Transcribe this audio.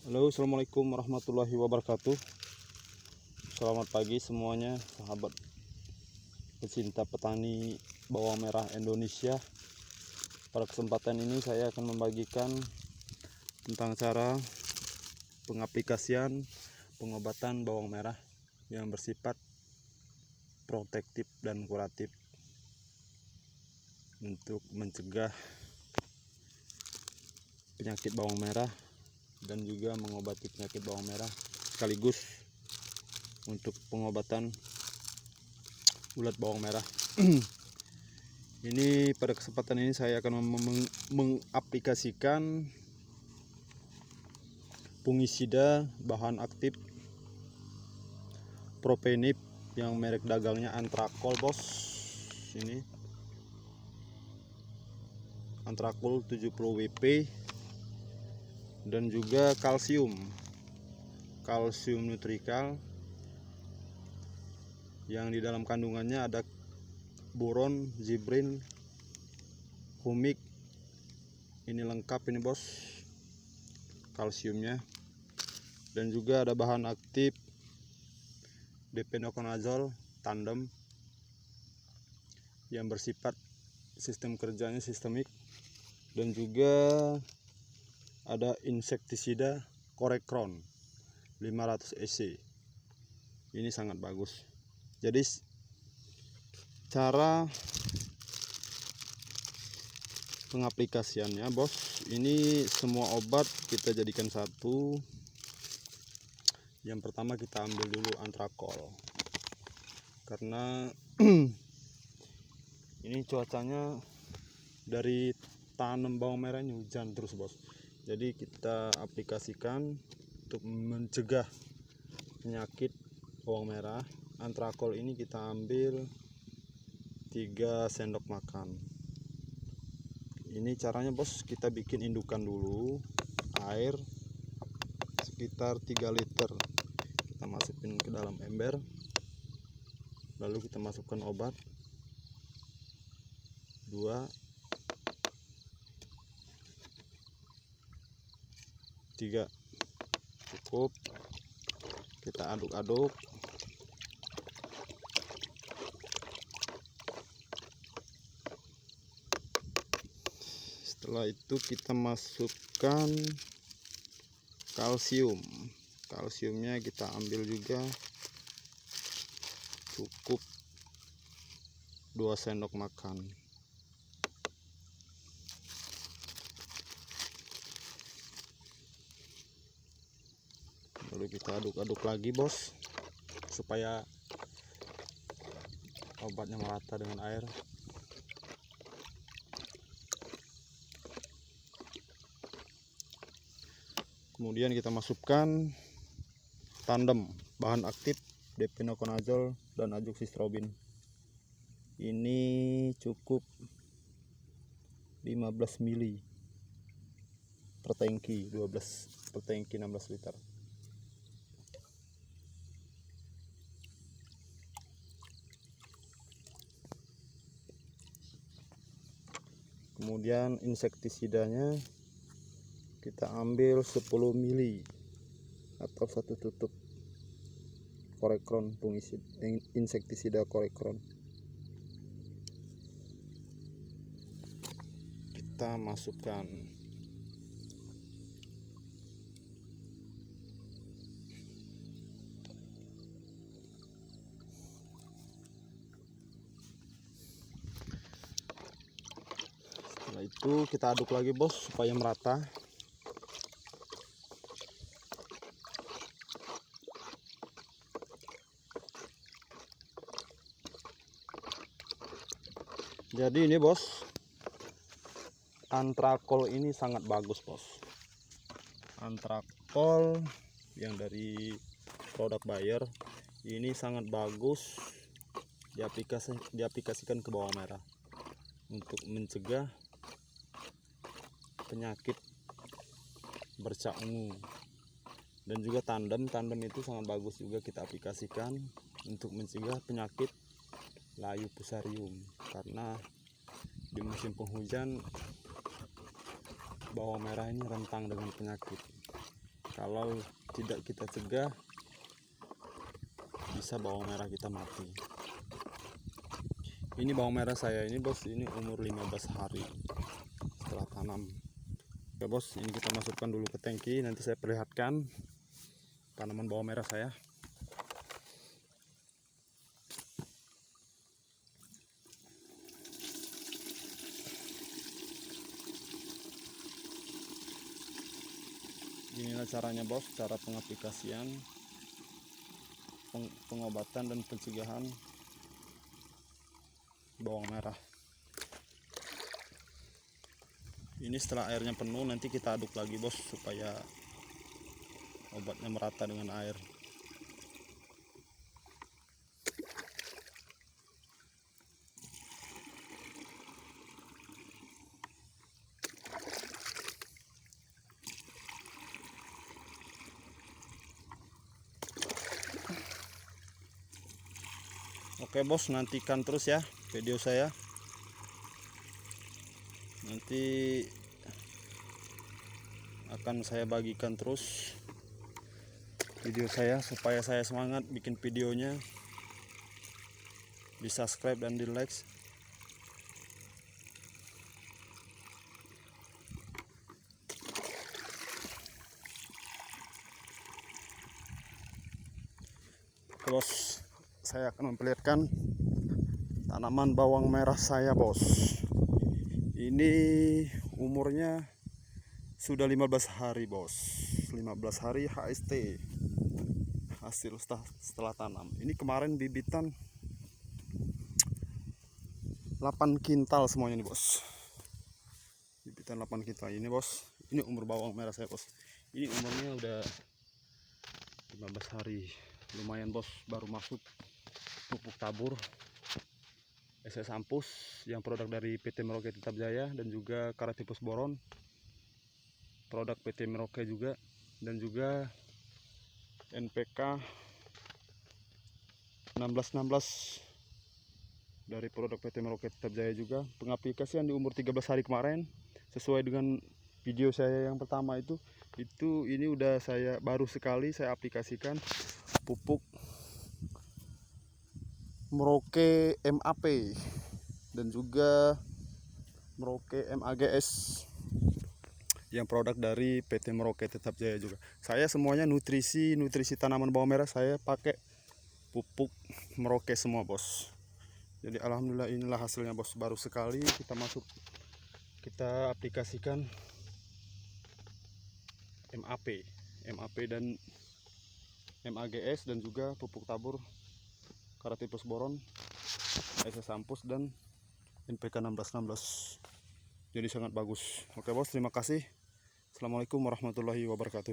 Halo, assalamualaikum warahmatullahi wabarakatuh. Selamat pagi semuanya, sahabat pecinta petani bawang merah Indonesia. Pada kesempatan ini saya akan membagikan tentang cara pengaplikasian pengobatan bawang merah yang bersifat protektif dan kuratif untuk mencegah penyakit bawang merah dan juga mengobati penyakit bawang merah, sekaligus untuk pengobatan ulat bawang merah. Ini pada kesempatan ini saya akan mengaplikasikan fungisida bahan aktif Propenip yang merek dagangnya Antrakol, bos. Ini Antrakol 70 WP, dan juga kalsium nutrikal yang di dalam kandungannya ada boron, zibrin, humik. Ini lengkap ini, bos, kalsiumnya. Dan juga ada bahan aktif difenoconazole tandem yang bersifat sistem kerjanya sistemik, dan juga ada insektisida Corecron 500 EC. Ini sangat bagus. Jadi cara pengaplikasiannya, bos, ini semua obat kita jadikan satu. Yang pertama kita ambil dulu Antrakol, karena ini cuacanya dari tanam bawang merah ini hujan terus, bos. Jadi kita aplikasikan untuk mencegah penyakit bawang merah. Antrakol ini kita ambil 3 sendok makan. Ini caranya, bos, kita bikin indukan dulu, air sekitar 3 liter. Kita masukin ke dalam ember, lalu kita masukkan obat 2, 3, cukup. Kita aduk-aduk. Setelah itu kita masukkan kalsiumnya kita ambil juga cukup 2 sendok makan. Lalu kita aduk-aduk lagi, bos, supaya obatnya merata dengan air. Kemudian kita masukkan tandem bahan aktif difenoconazole dan azoxystrobin. Ini cukup 15 mili per tangki, 12 per tangki 16 liter. Kemudian insektisidanya kita ambil 10 mili atau 1 tutup Corecron, insektisida Corecron. Kita masukkan. Setelah itu kita aduk lagi, bos, supaya merata. Jadi ini, bos, Antrakol ini sangat bagus, bos. Antrakol yang dari produk Bayer ini sangat bagus diaplikasikan ke bawang merah untuk mencegah penyakit bercak ungu. Dan juga tandem itu sangat bagus juga kita aplikasikan untuk mencegah penyakit layu fusarium, karena di musim penghujan bawang merah ini rentan dengan penyakit. Kalau tidak kita cegah, bisa bawang merah kita mati. Ini bawang merah saya ini bos, ini umur 15 hari setelah tanam. Oke bos, ini kita masukkan dulu ke tangki, nanti saya perlihatkan tanaman bawang merah saya. Inilah caranya bos, cara pengaplikasian, pengobatan dan pencegahan bawang merah. Ini setelah airnya penuh nanti kita aduk lagi bos, supaya obatnya merata dengan air. Oke bos, nantikan terus ya video saya. Nanti akan saya bagikan terus video saya supaya saya semangat bikin videonya. Di subscribe dan di like. Bos, saya akan memperlihatkan tanaman bawang merah saya bos. Ini umurnya sudah 15 hari bos, 15 hari HST hasil setelah tanam. Ini kemarin bibitan 8 kintal semuanya nih bos, bibitan 8 kintal ini bos. Ini umur bawang merah saya bos, ini umurnya udah 15 hari, lumayan bos. Baru masuk pupuk tabur SS Ampus yang produk dari PT Merauke Tetap Jaya, dan juga Karatipus Boron produk PT Merauke juga, dan juga NPK 1616 dari produk PT Merauke Tetap Jaya juga. Pengaplikasian di umur 13 hari kemarin sesuai dengan video saya yang pertama itu ini udah saya baru sekali saya aplikasikan pupuk Merauke MAP dan juga Merauke MAGS yang produk dari PT Merauke Tetap Jaya juga. Saya semuanya nutrisi tanaman bawang merah saya pakai pupuk Merauke semua bos. Jadi alhamdulillah inilah hasilnya bos. Baru sekali kita aplikasikan MAP dan MAGS dan juga pupuk tabur Karatipus Boron, SS Ampus dan NPK 1616. Jadi sangat bagus. Oke bos, terima kasih. Assalamualaikum warahmatullahi wabarakatuh.